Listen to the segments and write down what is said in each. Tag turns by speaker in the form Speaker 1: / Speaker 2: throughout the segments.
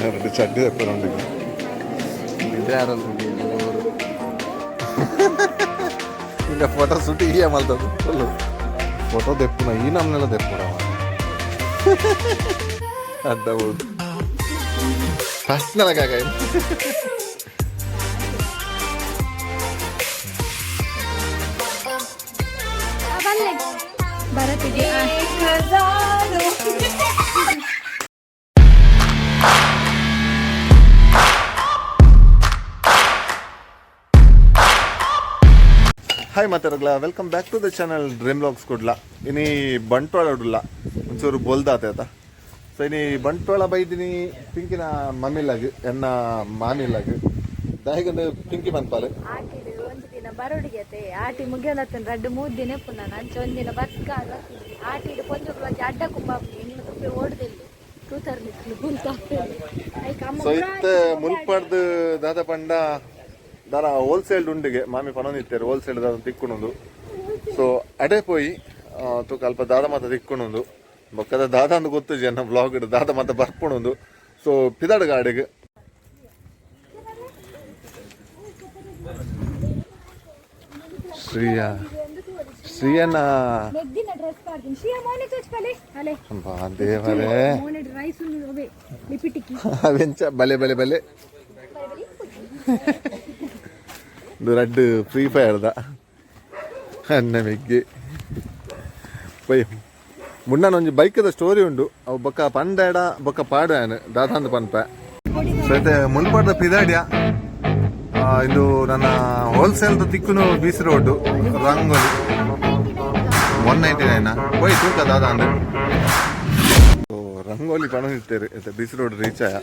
Speaker 1: ಎರಡು ಚಡ್ಡಿ ತಪ್ಪುಂಡು ಈಗ ಫೋಟೋ ಸುಟ್ಟಿ ಹೀಗೆ ಮಲ್ತದ್ದು ಫುಲ್ಲು ಫೋಟೋ ತೆಪ್ಪುನ ಈ ನಮ್ಮನೆಲ್ಲ ತೆಪ್ಪುನ ಅಡ್ಡ ಹೌದು ಫಸ್ಟ್ ನನಗಾಗ ಹಾಯ್ ಮಾತಾಡೋಗ್ಲ welcome back to the channel dream vlogs ಕೊಡ್ಲ ಇನಿ ಬಂಟ್ವಾಳ ಉಡ್ಲ ಒಂಚೂರು ಬೋಲ್ದಾತ ಸೊ ಇನಿ ಬಂಟ್ವಾಳ ಬೈದಿನಿ ಪಿಂಕಿನ ಮಮ್ಮಿಲಾಗ ಎನ್ನ ಮಾಮಿಲಾಗ ದಾಯಿಗಂದು ಪಿಂಕಿ ಮನ್ಪಾಲು
Speaker 2: ಬರೋಡಿಗೆ ಆಟಿ ಮುಗಿಯಲತ್ತನ 2-3 ದಿನ ಪುನಃ ಅಂಚ ಒಂದಿನ ಬತ್ಕ ಆಟಿ ಕೊಂಚ ಅಡ್ಡ ಕುಂಬ ಓಡ್ದಿಲ್ಲ
Speaker 1: ಸೊ ಇತ್ತ ಮುಲ್ಪಡ್ದು ದಾದ ಪಂಡ ದಾರ ಹೋಲ್ಸೇಲ್ ಉಂಡಿಗೆ ಮಾಮಿ ಪನೊಂದಿತ್ತೇರು ಹೋಲ್ಸೇಲ್ ದಾದ ತಿಕ್ಕೊಣದು ಸೊ ಅಡೆ ಪೋಯಿ ತೂಕ ಅಲ್ಪ ದಾದ ಮಾತ ತಿಕ್ಕೊಣದು ಬೊಕ್ಕದ ದಾದ ಅಂದು ಗೊತ್ತು ಜನ ಬ್ಲಾಗ್ ದಾದ ಮಾತ ಬರ್ಪೊಣದು ಸೊ ಪಿದಾಡ್ ಗಾಡಿಗೆ ಶ್ರೀಯನ್ನ ದೇವರೇ ಅವೆಂಚ ಬಲೆ ಬಲೆ ಬಲೆ ರಡ್ಡು ಫ್ರೀ ಫೈರ್ದ ಅನ್ನ ಮೆಗ್ಗೆ ಪೈ ಮುನ್ನೊಂಜಿ ಬೈಕದ ಸ್ಟೋರಿ ಉಂಡು ಅವು ಬೊಕ್ಕ ಪಂಡಾಡ ಬೊಕ್ಕ ಪಾಡ್ಯಾನು ದಾದಾಂದು ಪನ್ಪ ಸೈತೆ ಮುನ್ಪಡ್ದ ಪಿದಾಡ್ಯ ಇದು ನನ್ನ ಹೋಲ್ಸೇಲ್ದು ತಿಕ್ಕುನು ಬೀಸ್ ರೋಡು ರಂಗೋಲಿ 199 ಹೋಯ್ ತೂಕ ದಾದ ಅಂದ್ರೆ ರಂಗೋಲಿ ಪಣಿರ್ತೇರಿ ಬೀಸ್ ರೋಡ್ ರೀಚ್ ಆಯ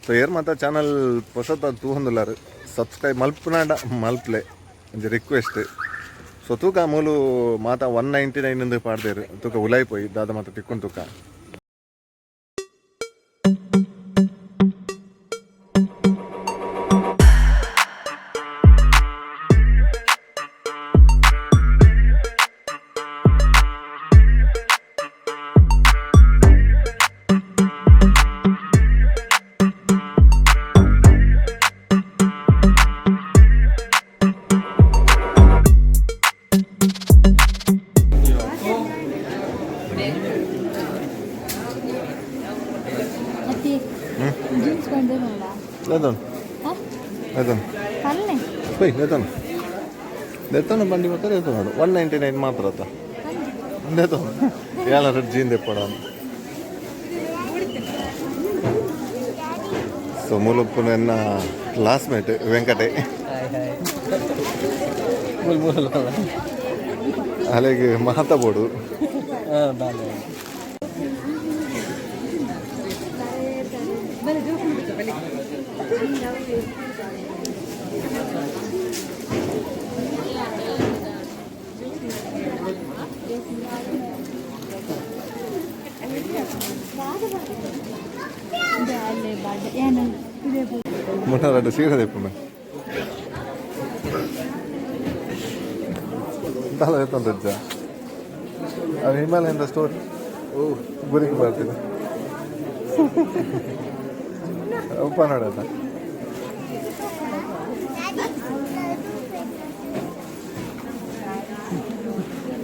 Speaker 1: ಸೊ ಏರ್ ಮಾತ ಚಾನಲ್ ಹೊಸತ 200 ಸಬ್ಸ್ಕ್ರೈಬ್ ಮಲ್ಪನಾಡ ಮಲ್ಪ್ಲೆ ಒಂದು ರಿಕ್ವೆಸ್ಟ್ ಸೊ ತೂಕ ಮೂಲು ಮಾತ 199 ಪಾಡ್ದೇರು ತೂಕ ಉಲಾಯ್ ಪೋಯಿ ದಾದ ಮಾತ ತಿಕ್ಕೊಂಡು ತೂಕ ಬಂಡಿ ಬರ್ತಾರೆ ನೋಡು 199 ಮಾತ್ರ ಎಲ್ಲ ಜೀನ್ ತೆಪ್ಪಡ ಸೊ ಮೂಲಪ್ಪು ನನ್ನ ಕ್ಲಾಸ್ಮೇಟ್ ವೆಂಕಟೆ ಅಲ್ಲಿಗೆ ಮಾತಾಬೋಡು ಮುನ್ನೂರು ಸೀರೆ ತೆಪ್ಪು ಎಂತಲ್ಲ ಎತ್ತಂತಜ್ಜ ಅದು ಹಿಮಾಲಯದ ಸ್ಟೋರಿ ಓ ಗುರಿಗೆ ಬರ್ತೀನಿ ಉಪ್ಪ ನೋಡತ್ತ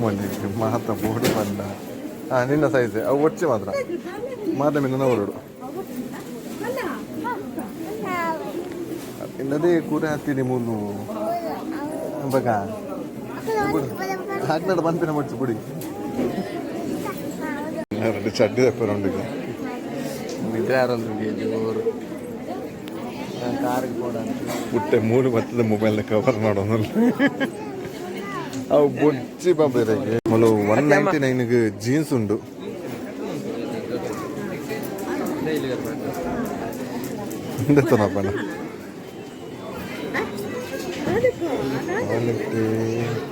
Speaker 1: ಮೊನ್ನೆ ಮಾತ ಬೋಡಿ ಬಂದ ನಿನ್ನ ಸೈಜ್ ಅವು ಒಚ್ಚೆ ಮಾತ್ರ ಮಾಧ್ಯಮಿಂದ ಹೊರಡು ಇನ್ನದೇ ಕೂರೆ ಹತ್ತೀನಿ ಮೂಲು ಬಗ ಹಾಕ್ನಾಡು ಬಂತಿನ ಮುಚ್ಚು ಬಿಡಿ ಎರಡು ಚಡ್ಡಿ ತಪ್ಪುಂಡಿಗೆ ಪುಟ್ಟೆ ಮೂರು ಬರ್ತದೆ ಮೊಬೈಲ್ನ ಕವರ್ ಮಾಡೋದು ಅವು ಬೊಚ್ಚಿ ಬಾಬೇರೆಗೆ ಮೊದಲು 199 ಜೀನ್ಸ್ ಉಂಡು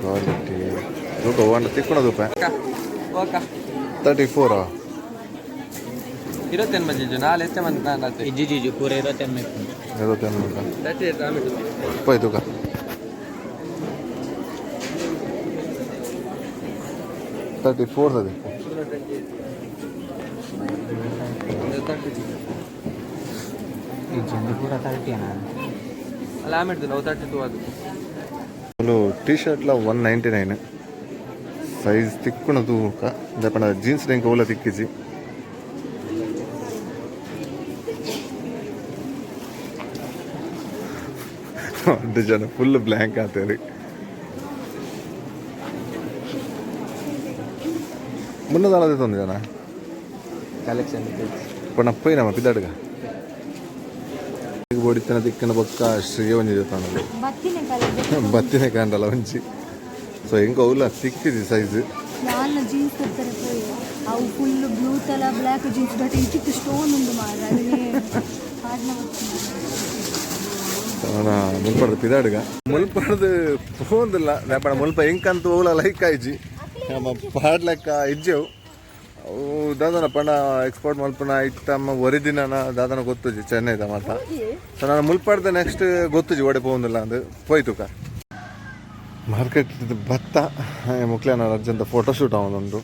Speaker 1: ಕ್ವಾಲಿಟಿ ತೂಕ ತಿಕ್ಕೊಳದು 34
Speaker 3: 21 ಮಂದಿ ನಾಳೆ ಎಷ್ಟು ಮಂದಿ ನಾನು ಜಿಜಿ ಪೂರ
Speaker 1: 21 ಪೈ ತೂಕ 34 ಅದೇ
Speaker 3: ಪೂರ 30 ಅಲ್ಲ ಆಮೇಲೆ 32 ಅದು
Speaker 1: ಟಿ ಶರ್ಟ್ಲ 199 ಸೈಜ್ ತಿಕ್ಕುಣ ತೂಕ ದಪ್ಪನ ಜೀನ್ಸ್ ರೆಂಕ ಓಲ ತಿಕ್ಕಿಜಿ ಒಂದು ಜನ ಫುಲ್ ಬ್ಲ್ಯಾಂಕ್ ಆತೇರಿ ಮುನ್ನದಾಲದ ತೊಂದು ಜನ
Speaker 3: ಕಲೆಕ್ಷನ್
Speaker 1: ಪಣ ಪೈ ನಮ್ಮ ಪಿದಾಡ್ಗ ಬೋಡಿತನ ತಿಕ್ಕನ ಬೊಕ್ಕ ಶ್ರೀ ಒಂಜಿದೆ ತಾನದು ಬತ್ತಿನ ಕಾಂಡಲ್ಲ ಒಂಜಿ ಸೊ ಹೆಂಗ ಅವಲ್ಲ ತಿಕ್ಕಿದಿ ಸೈಜ್
Speaker 2: ನಾನು ಜೀನ್ಸ್ ತರ್ತಾರೆ ಪೋಯಿ ಅವು full blue Tala black jeans but ಇಚ್ಚಿತ್ತು stone ಉಂಡು ಮಾರ
Speaker 1: ಮುಲ್ಪಡ್ದು ಪಿದಾಡ್ಗ ಮುಲ್ಪಡ್ದು ಹೋದಿಲ್ಲ ನೆಪಣ ಮುಲ್ಪ ಹೆಂಕಂತ ಓಲ ಲೈಕ್ ಆಯ್ಜಿ ನಮ್ಮ ಪಾಡ್ಲೆಕ್ಕ ಇಜ್ಜೆವು ಅವು ದಾದನ ಪಂಡ ಎಕ್ಸ್ಪೋರ್ಟ್ ಮಲ್ಪನ ಇತ್ತಮ್ಮ ಒರಿದಿನ ದಾದನ ಗೊತ್ತುಜಿ ಚೆನ್ನೈದ ಮಾತ ಸೊ ನಾನು ಮುಲ್ಪಡ್ದೆ ನೆಕ್ಸ್ಟ್ ಗೊತ್ತುಜಿ ಒಡೆ ಹೋದಿಲ್ಲ ಅಂದು ಹೋಯ್ತುಕ ಮಾರ್ಕೆಟ್ ಭತ್ತ ಮುಕ್ಲೇನ ಅರ್ಜೆಂಟ್ ಫೋಟೋಶೂಟ್ ಅವನೊಂದು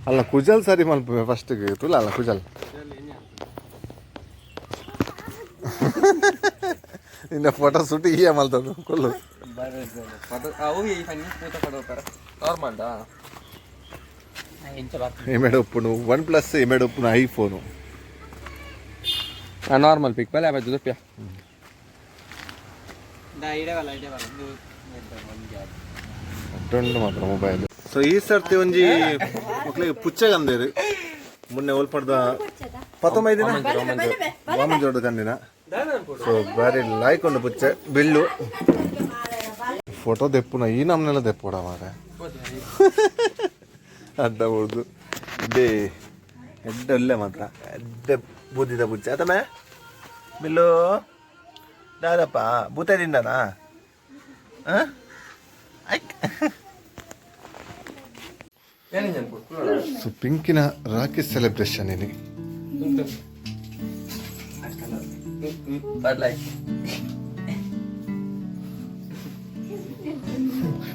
Speaker 1: ಅಲ್ಲ ಕುಜಲ್ ಸರಿ ಮಲ್ಪೆ ಫಸ್ಟಿಗೆ ತುಲ ಅಲ್ಲ ಕುಜಲ್ ನಿನ್ನ ಫೋಟೋ ಶೂಟ್ ಈ ಮಲ್ತದ್ದು ಕೊಲ್ಲು
Speaker 3: ನಾರ್ಮಲ್
Speaker 1: ಇಮೇಡ್ ಒಪ್ಪುನು OnePlus ಇಮೇಡ್ ಒಪ್ಪುನು ಐಫೋನು
Speaker 3: ನಾರ್ಮಲ್ ಪಿಕ್ ಬಲೆ ಆಯ್ತು ದಪ್ಪ
Speaker 1: ಅಷ್ಟೊಂದು ಮಾತ್ರ ಮೊಬೈಲ್ ಸೊ ಈ ಸರ್ತಿ ಒಂಜಿ ಮಕ್ಳಿಗೆ ಪುಚ್ಚಗಂದೇರು ಮೊನ್ನೆ ಒಲ್ಪಡ್ದ 15 ದಿನ ವಾಮಂಜೋಡ್ದು ಕಂದಿನ ಸೊ ಬಾರಿ ಲಾಯ್ಕೊಂಡು ಪುಚ್ಚೆ ಬಿಲ್ಲು ಫೋಟೋ ದೆಪ್ಪುನ ಈ ನಮ್ನೆಲ್ಲ ದೆಪ್ಪೋಡ ಮಾರ ಅಡ್ಡ ಹೊಡ್ದು ಇದೇ ಎಡ್ಡ ಒಳ್ಳೆ ಮಾತ್ರ ಎಡ್ಡ ಬೂದಿದ ಪುಚ್ಚೆ ಆತಮೆ bill ದಾದಪ್ಪ Bhoota ತಿಂದನಾ so ಪಿಂಕಿನ rakhi celebration ಇಲ್ಲಿ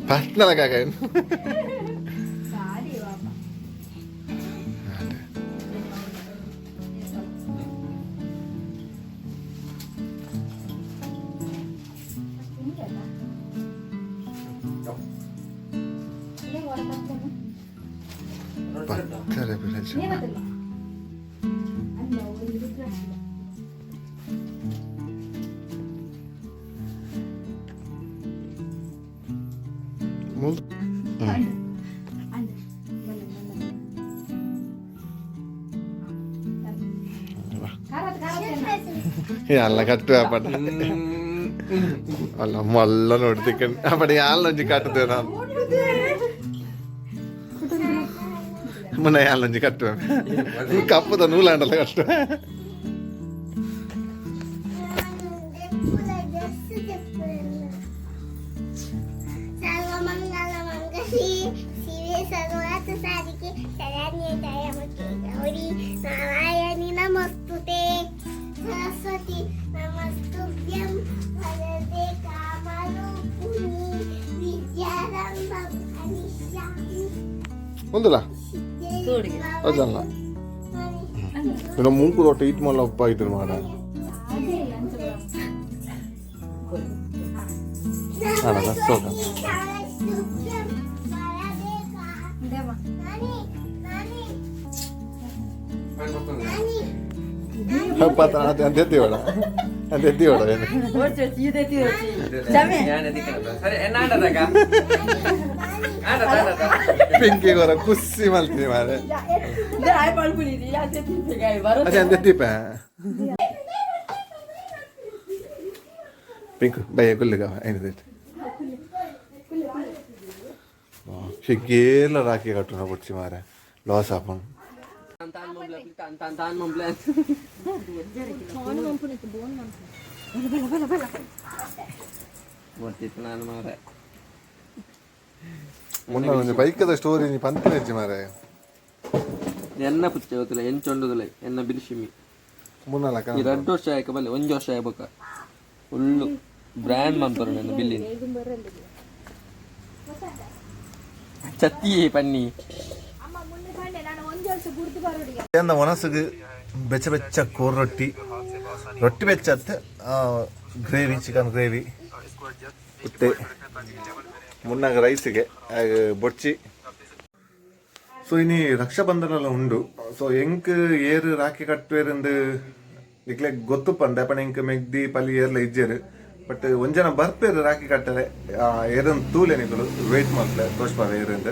Speaker 1: ಪಾಟ್ನಲ ಕಾಕ ಎಲ್ಲ ಕಟ್ಟು ಪಟ ಅಲ್ಲ ಮಲ್ಲ ನೋಡ್ತಿಕೊಂಡು ಆ ಪಟ ಯಾಲೊಂಜಿ ಕಟ್ಟುತ್ತೇವೆ ನಾನು ಮುನ್ನ ಯಾಲೊಂಜಿ ಕಟ್ಟುವೆ ಕಪ್ಪದ ನೂಲಾಂಡಲ್ಲ ಕಟ್ಟುವೆ
Speaker 4: ನಮಸ್ತುತೆ ಸರಸ್ವತಿ ನಮಸ್ತುಭ್ಯಂ ವರದೆ ಕಾಮರೂಪಿಣಿ ವಿದ್ಯಾರಂಭಂ ಅನಿಶ್ಯಾಮಿ
Speaker 1: ಒಂದಲ್ಲ ಅದಲ್ಲ ಇನ್ನು ಮುಂಕು ದೊಡ್ಡ ಇಟ್ ಮಲ್ಲಪ್ಪ ಇಟ್ಟು ಮಾಡ ಅಂತೆತ್ತೀವಡ ಪಿಂಕಿ ಗೊರ ಖುಷಿ ಮಲ್ತೀನಿ ಮಾರೆ ಅದೇ ಅಂತೆತ್ತೀಪ ಪಿಂಕು ಬಯ್ಯ ಗುಲ್ಲಿಗ ಏನಿದೆ ಹಿಗ್ಗೇಲ್ಲ ರಾಖಿ ಕಟ್ಟು ಬಿಡ್ಸಿ ಮಾರೆ ಲಾಸ್ ಹಾಕೊಂಡು ಮೊನ್ನೆ ಒಂದು ಬೈಕದ ಸ್ಟೋರಿ ನೀ ಪಂತ ಹೆಚ್ಚಿ ಮಾರೆ
Speaker 3: ಎನ್ನ ಪುಚ್ಚ ಗೊತ್ತಿಲ್ಲ ಎಂಚೊಂಡುದಿಲ್ಲ ಎನ್ನ ಬಿಲ್ಶಿಮಿ
Speaker 1: ಮುನ್ನಲ್ಲ
Speaker 3: 2 ವರ್ಷ ಆಯ್ಕ ಬಲ್ಲೆ 1 ವರ್ಷ ಆಯ್ಬೇಕ ಫುಲ್ಲು ಬ್ರ್ಯಾಂಡ್ ಮಂಪರು ನನ್ನ ಬಿಲ್ಲಿನ ಚತ್ತಿ ಪನ್ನಿ
Speaker 1: ಒನಸಿಗೆ ಬೆಚ್ಚ ಬೆಚ್ಚ ಕೋರೊಟ್ಟಿ ರೊಟ್ಟಿ ಬೆಚ್ಚತ್ ಗ್ರೇವಿ ಚಿಕನ್ ಗ್ರೇವಿ ಉತ್ತೆ ಮುನ್ನಾಗ ರೈಸಿಗೆ ಬೊಚ್ಚಿ. ಸೊ ಇನಿ ರಕ್ಷಾಬಂಧನ ಎಲ್ಲ ಉಂಡು. ಸೊ ಎಂಕ್ ಏರು ರಾಖಿ ಕಟ್ವೇರಂದು ಇಕ್ಲೆ ಗೊತ್ತು ಪಂದೆ ಅಪ್ಪನ ಎಂಕ್ ಮೆಗ್ದಿ ಪಲ್ಲಿ ಏರ್ಲ ಇಜ್ಜೇರು. ಬಟ್ ಒಂಜನ ಬರ್ಪೇರು ರಾಖಿ ಕಟ್ಟರೆ ಏರನ್ ತೂಲೆ ನಿಗಳು ವೇಟ್ ಮಾಡ್ಲೆ ತೋಷ್ಪಾವ ಏರಿಂದ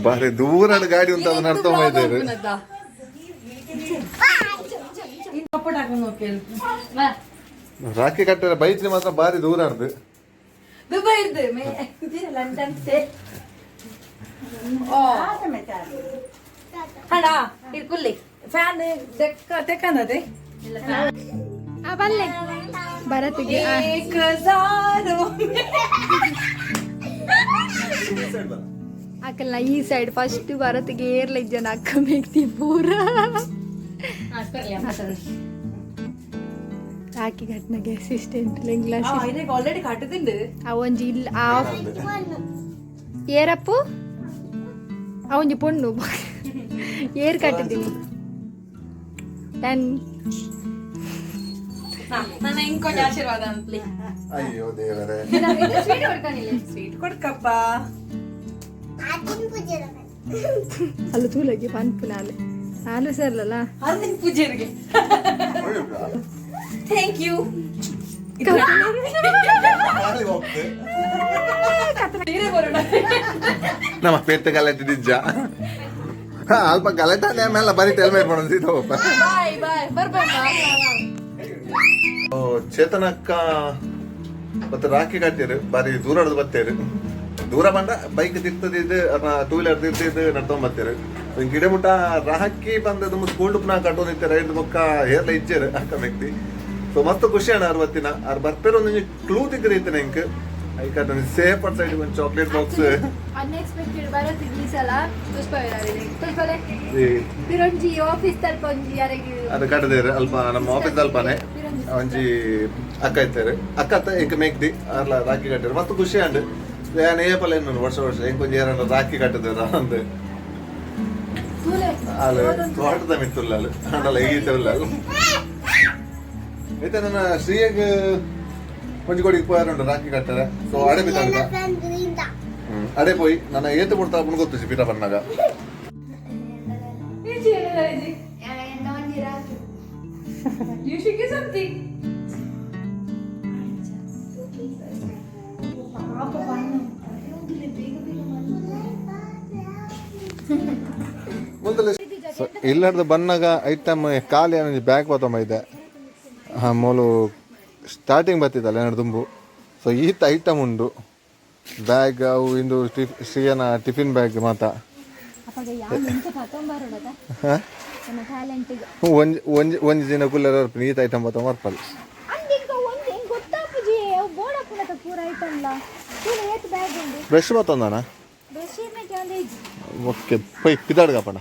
Speaker 1: ಬಾರಿ ದೂರದ ಗಾಡಿ ಅಂತ ಅದನ್ನ ಅರ್ಥ ಮಾಡಿದ್ದೇವೆ. ರಾಖಿ ಕಟ್ಟರೆ ಬೈತ್ರಿ ಮಾತ್ರ ಬಾರಿ ದೂರ ಅರ್ದು
Speaker 2: ಹಣ ಇರ್ಕುಲ್ಲಿ ಫ್ಯಾನ್ ತೆಕ್ಕಂದದೆ ಬಲ್ಲೆ ಭರತ್ಗೆ ಅಕ್ಕಲ್ಲ ಈ ಸೈಡ್ ಫಸ್ಟ್ ಭರತ್ಗೆ ಏರ್ಲ ಜನ ಅಕ್ಕ ಮೇಗ್ತಿ ಪೂರ ರಾಖಿ ಘಟ್ನಗೆ ಅಸಿಸ್ಟೆಂಟ್ ಲೆಂಗ್ಲಾಸ್
Speaker 5: ಆಲ್ರೆಡಿ ಕಟ್ಟದಿಂಡು
Speaker 2: ಅವೊಂಜಿ ಇಲ್ಲ ಏರಪ್ಪು ಅವೊಂಜಿ ಪೊಣ್ಣು ಏರ್ ಕಟ್ಟಿದ್ದೀನಿ
Speaker 5: ನನ್ನ ಇಂಕೊಂಚ ಆಶೀರ್ವಾದ ಅಂತಲಿ
Speaker 1: ಅಯ್ಯೋ ದೇವರೇ
Speaker 5: ಸ್ವೀಟ್ ಕೊಡ್ಕಪ್ಪ
Speaker 2: ಅಲ್ಲ ತೂಲಗೆ ಪನ್ಪು ನಾನು ಸರ್ಲಲ್ಲ
Speaker 5: ಅಲ್ಲಿನ ಪೂಜೆರಿಗೆ ಥ್ಯಾಂಕ್ ಯು
Speaker 1: ನಮ್ಮ ಪೇಟೆ ಗಲಾಟೆ ನಿಜ ಅಲ್ಪ ಗಲಾಟೆ ಆಮೇಲೆ ಬರೀ ಟೆಲ್ ಮೇಲೆ ಮಾಡೋದು.
Speaker 5: ಬಾಯ್ ಬಾಯ್ ಬರ್ಬೇಕು
Speaker 1: ಚೇತನಕ್ಕ ಮತ್ತೆ ರಾಖಿ ಕಟ್ಟಿರು ಬಾರಿ ದೂರ ಹಿಡಿದು ಬತ್ತೇರು. ದೂರ ಬಂದ ಬೈಕ್ ತಿರ್ತದಿದ್ದು ಟೂ ವೀಲರ್ ತಿರ್ತಿದ್ದು ನಡ್ಕೊಂಡ್ ಬತ್ತೇರು. ಗಿಡ ಮುಟ್ಟ ರಾಕಿ ಬಂದದ್ದು ಸ್ಕೂಲ್ ನಾ ಕಟ್ಟೋ ನಿಂತಾರೆ ಐದು ಮುಕ್ಕ ಹೇರ್ಲ ಇಜ್ಜೇರು ಅಕ್ಕ ವ್ಯಕ್ತಿ. ಸೊ ಮಸ್ತ್ ಖುಷಿ ಅಣ್ಣ ಅರ್ವತ್ತಿನ ಅವ್ರು ಬರ್ಪೇರು ಒಂದು ಕ್ಲೂ ತಿಗ್ರೈತೆ ಎಂಕ್ ಐಕ ಸೇಫ್ ಅಟ್ ಸೈಡ್ ಒಂದು ಚಾಕ್ಲೇಟ್ ಬಾಕ್ಸ್
Speaker 2: ಅನ್ಎಕ್ಸ್ಪೆಕ್ಟೆಡ್ ಬರುತ್ತೆ ಈ ಸಲ ಪಿರಂಜಿ ಆಫೀಸ್ ತಲ್ಪ ಒಂಜಿ ಯಾರಿಗೆ
Speaker 1: ಅದು ಕಟ್ಟದೇರು ಅಲ್ಪ ನಮ್ಮ ಆಫೀಸ್ ಅಲ್ಪನೆ ಒಂಜಿ ಅಕ್ಕ ಇರ್ತಾರೆ ಅಕ್ಕ ಎಂಕ್ ಮೇಗ್ದಿ ಅರ್ಲ ರಾಖಿ ಕಟ್ಟಿರು ಮಸ್ತ್ ಖುಷಿ ಅಂಡ್ ಏನ್ ಏಪಲ್ಲ ಏನು ವರ್ಷ ಎಂಕ್ ಒಂಜಿ ಏನಾರ ರಾಖಿ ಕಟ್ಟದೇರ ಅಂದ್ ಅಲ್ಲ ತೋಟದ ಮಿತ್ತುಲ್ಲ ಅಲ್ಲ ಅಲ್ಲ ಈಗಿಲ್ಲ ಅಲ್ಲ ಐತೆ ನನ್ನ ಶ್ರೀಯಾಗ ಒಂಜಿ ಕೊಡಿ ಉಂಟು ರಾಖಿ ಕಟ್ಟಾರೆ. ಸೊ ಅಡೆ ಬಿದ್ದಾಗ ಅಡೆ ಪೋಯಿ ನನ್ನ ಏತು ಕೊಡ್ತಾ ಗೊತ್ತು ಪೀಠ ಬಣ್ಣಾಗ
Speaker 5: You should get something.
Speaker 1: ಇಲ್ಲಾರ್ದು ಬಣ್ಣಾಗ ಐಟಮ್ ಖಾಲಿ ಅನ್ನೋ ಬ್ಯಾಗ್ ಬತ್ತೊಮ್ಮ ಇದೆ ಮೂಲು ಸ್ಟಾರ್ಟಿಂಗ್ ಬರ್ತಿದ್ದಲ್ಲ ಎರಡು ತುಂಬು. ಸೊ ಈತ ಐಟಮ್ ಉಂಡು ಬ್ಯಾಗ್ ಅವು ಇಂದು ಶ್ರೀಯನ ಟಿಫಿನ್ ಬ್ಯಾಗ್ ಮಾತ ಒಂಜಿ ದಿನ ಕುಲ್ಲರ ಈತ ಐಟಮ್ ಬತ್ತ ಮರ್ಪಲ್ ಬ್ರಷ್ ಬತ್ತೊಂದನ ಓಕೆ ಪೈ ಪಿದಾಡ್ಗಪ್ಪಣ.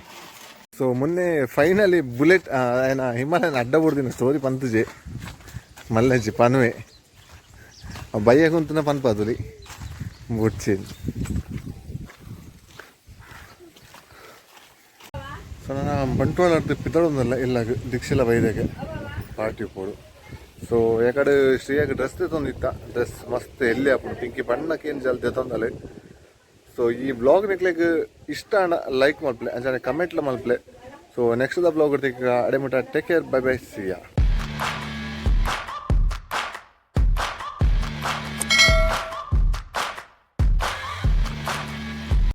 Speaker 1: ಸೊ ಮೊನ್ನೆ ಫೈನಲಿ ಬುಲೆಟ್ ಏನ ಹಿಮಾಲಯನ ಅಡ್ಡ ಬಿಡ್ದಿನ ಸ್ಟೋರಿ ಪಂತಜೆ ಮಲ್ಲಜ್ಜಿ ಪನ್ವೆ ಬಯ್ಯ ಕುಂತನ ಪನ್ಪದುರಿ ಬುಡ್ಚಿ. ಸೊ ನಾನು ಬಂಟ್ವಾಳ ಪಿತಾಡೊಂದಲ್ಲ ಇಲ್ಲ ದಿಕ್ಷೆಲ್ಲ ಬೈದಾಗೆ ಪಾರ್ಟಿ ಕೊಡು. ಸೊ ಯಾಕಡೆ ಶ್ರೀಯಾಗ ಡ್ರೆಸ್ ತೆತ್ತೊಂದಿತ್ತ ಡ್ರೆಸ್ ಮಸ್ತ್ ಎಲ್ಲಿ ಹಾಕೊಂಡು ಪಿಂಕಿ ಬಣ್ಣಕ್ಕೇನು ಜಲ್ದಿ ತಂದಲೆ. ಸೊ ಈ ಬ್ಲಾಗ್ ನಿಕ್ಲೆಗ್ ಇಷ್ಟ ಲೈಕ್ ಮಲ್ಪಲೆ ಅಂಚನೆ ಕಮೆಂಟ್ಲ ಮಲ್ಪಲೆ. ಸೊ ನೆಕ್ಸ್ಟ್ ದ ಬ್ಲಾಗ್ ಅಡೆ ಮುಟ ಟೇಕ್ ಕೇರ್ ಬೈ ಬೈ ಸಿಯಾ.